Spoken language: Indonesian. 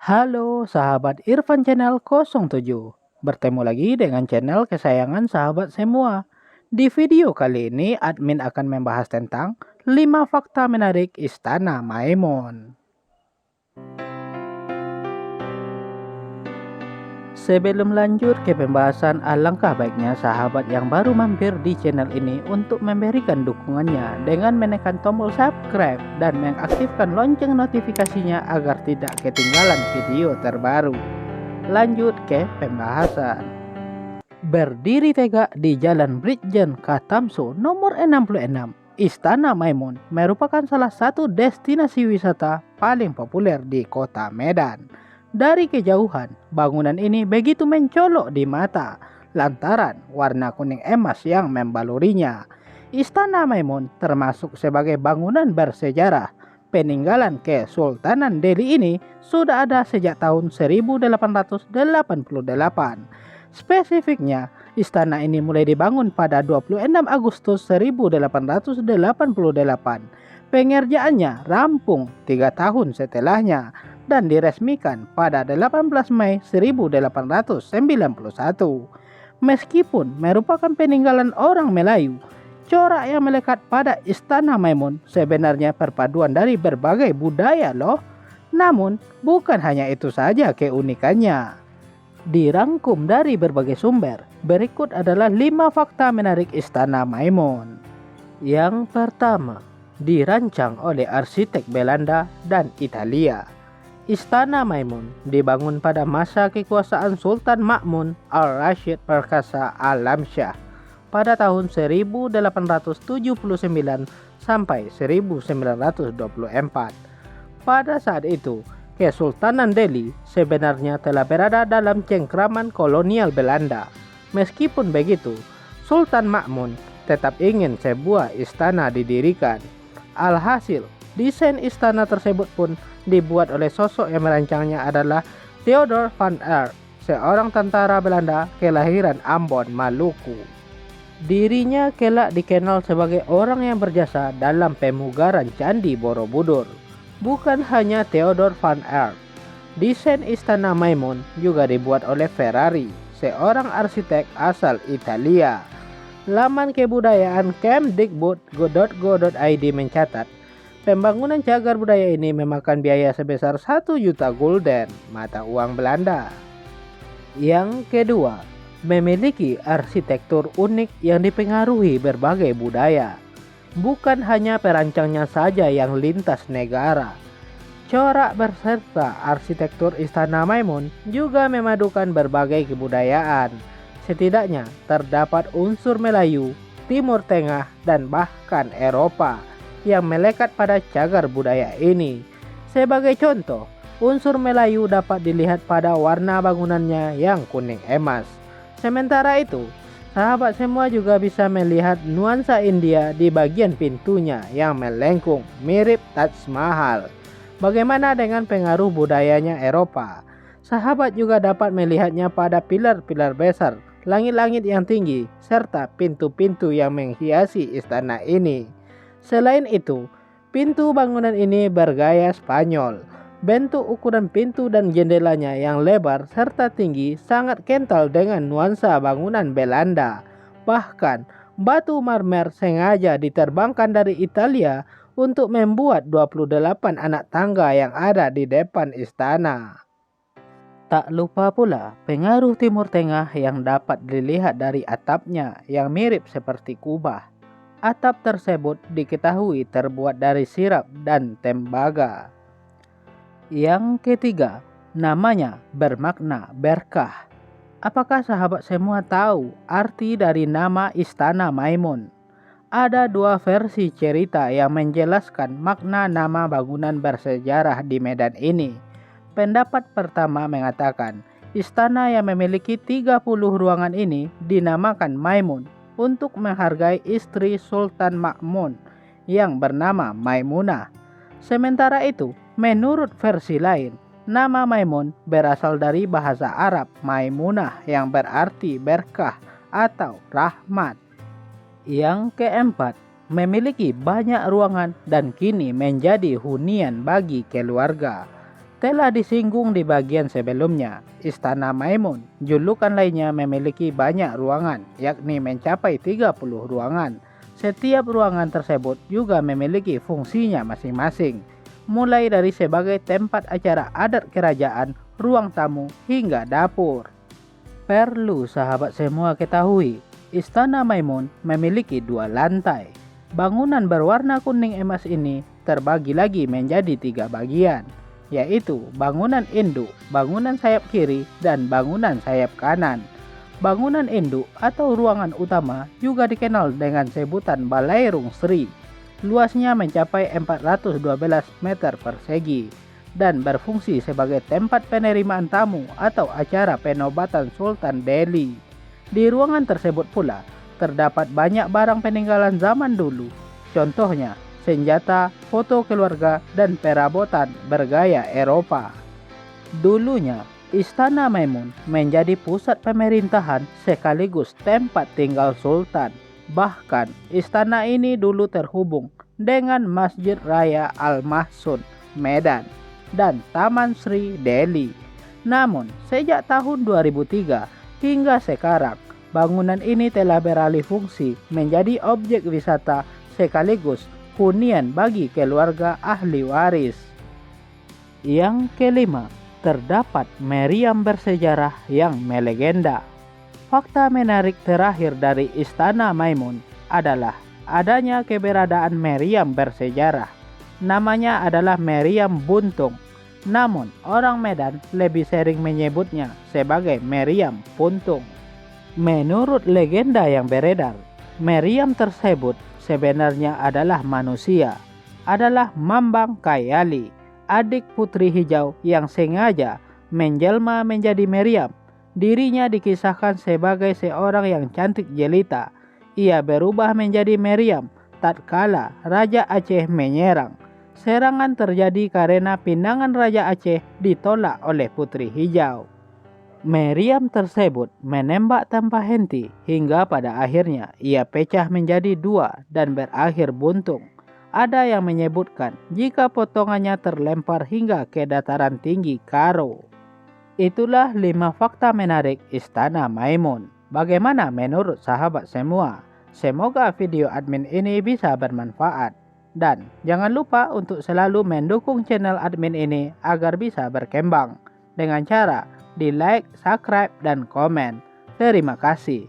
Halo sahabat Irfan Channel 07. Bertemu lagi dengan channel kesayangan sahabat semua. Di video kali ini admin akan membahas tentang 5 fakta menarik Istana Maimun. Sebelum lanjut ke pembahasan, alangkah baiknya sahabat yang baru mampir di channel ini untuk memberikan dukungannya dengan menekan tombol subscribe dan mengaktifkan lonceng notifikasinya agar tidak ketinggalan video terbaru. Lanjut ke pembahasan. Berdiri tegak di Jalan Brigjen Katamso nomor 66, Istana Maimun merupakan salah satu destinasi wisata paling populer di kota Medan. Dari kejauhan, bangunan ini begitu mencolok di mata lantaran warna kuning emas yang membalurinya. Istana Maimun termasuk sebagai bangunan bersejarah. Peninggalan Kesultanan Delhi ini sudah ada sejak tahun 1888. Spesifiknya, istana ini mulai dibangun pada 26 Agustus 1888. Pengerjaannya rampung 3 tahun setelahnya dan diresmikan pada 18 Mei 1891. Meskipun merupakan peninggalan orang Melayu, corak yang melekat pada Istana Maimun sebenarnya perpaduan dari berbagai budaya loh. Namun, bukan hanya itu saja keunikannya. Dirangkum dari berbagai sumber, berikut adalah 5 fakta menarik Istana Maimun. Yang pertama, dirancang oleh arsitek Belanda dan Italia. Istana Maimun dibangun pada masa kekuasaan Sultan Ma'mun Al-Rashid Perkasa Alamsyah pada tahun 1879 sampai 1924. Pada saat itu, Kesultanan Delhi sebenarnya telah berada dalam cengkraman kolonial Belanda. Meskipun begitu, Sultan Ma'mun tetap ingin sebuah istana didirikan. Alhasil, desain istana tersebut pun dibuat oleh sosok yang merancangnya adalah Theodor van Aert, seorang tentara Belanda kelahiran Ambon, Maluku. Dirinya kelak dikenal sebagai orang yang berjasa dalam pemugaran Candi Borobudur. Bukan hanya Theodor van Aert, desain Istana Maimun juga dibuat oleh Ferrari, seorang arsitek asal Italia. Laman kebudayaan kemdikbud.go.id mencatat, pembangunan cagar budaya ini memakan biaya sebesar 1 juta gulden, mata uang Belanda. Yang kedua, memiliki arsitektur unik yang dipengaruhi berbagai budaya. Bukan hanya perancangnya saja yang lintas negara. Corak berserta arsitektur Istana Maimun juga memadukan berbagai kebudayaan. Setidaknya terdapat unsur Melayu, Timur Tengah, dan bahkan Eropa yang melekat pada cagar budaya ini. Sebagai contoh, unsur Melayu dapat dilihat pada warna bangunannya yang kuning emas. Sementara itu, sahabat semua juga bisa melihat nuansa India di bagian pintunya yang melengkung mirip Taj Mahal. Bagaimana dengan pengaruh budayanya Eropa? Sahabat juga dapat melihatnya pada pilar-pilar besar, langit-langit yang tinggi, serta pintu-pintu yang menghiasi istana ini. Selain itu, pintu bangunan ini bergaya Spanyol. Bentuk ukuran pintu dan jendelanya yang lebar serta tinggi sangat kental dengan nuansa bangunan Belanda. Bahkan, batu marmer sengaja diterbangkan dari Italia untuk membuat 28 anak tangga yang ada di depan istana. Tak lupa pula pengaruh Timur Tengah yang dapat dilihat dari atapnya yang mirip seperti kubah. Atap tersebut diketahui terbuat dari sirap dan tembaga. Yang ketiga, namanya bermakna berkah. Apakah sahabat semua tahu arti dari nama Istana Maimun? Ada 2 versi cerita yang menjelaskan makna nama bangunan bersejarah di Medan ini. Pendapat pertama mengatakan, istana yang memiliki 30 ruangan ini dinamakan Maimun untuk menghargai istri Sultan Ma'mun yang bernama Maimunah. Sementara itu, menurut versi lain, nama Maimun berasal dari bahasa Arab Maimunah yang berarti berkah atau rahmat. Yang keempat, memiliki banyak ruangan dan kini menjadi hunian bagi keluarga. Telah disinggung di bagian sebelumnya, Istana Maimun, julukan lainnya memiliki banyak ruangan, yakni mencapai 30 ruangan. Setiap ruangan tersebut juga memiliki fungsinya masing-masing, mulai dari sebagai tempat acara adat kerajaan, ruang tamu, hingga dapur. Perlu sahabat semua ketahui, Istana Maimun memiliki 2 lantai. Bangunan berwarna kuning emas ini terbagi lagi menjadi 3 bagian, yaitu bangunan induk, bangunan sayap kiri, dan bangunan sayap kanan. Bangunan induk atau ruangan utama juga dikenal dengan sebutan Balairung Sri. Luasnya mencapai 412 meter persegi dan berfungsi sebagai tempat penerimaan tamu atau acara penobatan Sultan Delhi. Di ruangan tersebut pula terdapat banyak barang peninggalan zaman dulu, contohnya senjata, foto keluarga, dan perabotan bergaya Eropa. Dulunya, Istana Maimun menjadi pusat pemerintahan sekaligus tempat tinggal Sultan. Bahkan, istana ini dulu terhubung dengan Masjid Raya Al-Mahsun, Medan, dan Taman Sri Delhi. Namun, sejak tahun 2003 hingga sekarang, bangunan ini telah beralih fungsi menjadi objek wisata sekaligus hunian bagi keluarga ahli waris. Yang kelima, terdapat meriam bersejarah yang melegenda. Fakta menarik terakhir dari Istana Maimun adalah adanya keberadaan meriam bersejarah. Namanya adalah meriam buntung. Namun, orang Medan lebih sering menyebutnya sebagai meriam puntung. Menurut legenda yang beredar, meriam tersebut sebenarnya adalah manusia, adalah Mambang Kayali, adik Putri Hijau yang sengaja menjelma menjadi meriam. Dirinya dikisahkan sebagai seorang yang cantik jelita. Ia berubah menjadi meriam tatkala Raja Aceh menyerang. Serangan terjadi karena pinangan Raja Aceh ditolak oleh Putri Hijau. Meriam tersebut menembak tanpa henti hingga pada akhirnya ia pecah menjadi 2 dan berakhir buntung. Ada yang menyebutkan jika potongannya terlempar hingga ke dataran tinggi Karo. Itulah 5 fakta menarik Istana Maimun. Bagaimana menurut sahabat semua? Semoga video admin ini bisa bermanfaat. Dan jangan lupa untuk selalu mendukung channel admin ini agar bisa berkembang dengan cara di like, subscribe, dan komen. Terima kasih.